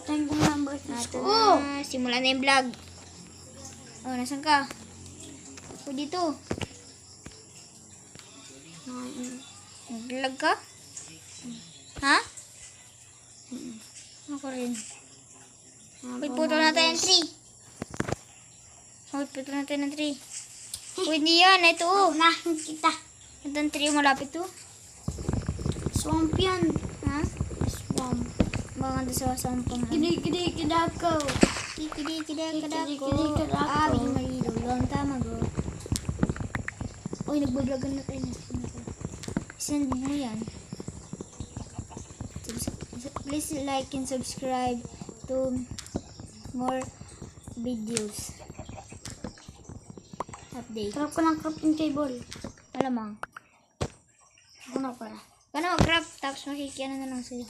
Tayo kong number. Ito Oh! na. Simulan na yung vlog. Oh, nasan ka? Ako dito. Nag-vlog ka? Ha? Ako rin. Uy, putol natin ng tree. Uy, putol natin ng tree. Uy, hindi yan. Ito. Unahin kita. Ito ang tree malapit to. Swamp yan. Ha? Swamp. Baka sa sampang. Kidi kidako. Kikidi Kikidi, kadako. kadako. Abi marido. Long time ago. Uy, nagbablog na tayo. Send mo yan. Please like and subscribe to more videos. Update. Sarap ko ng crafting table. Alamang. Ako na para. Kano mag-craft tapos makikiano na lang sa'yo.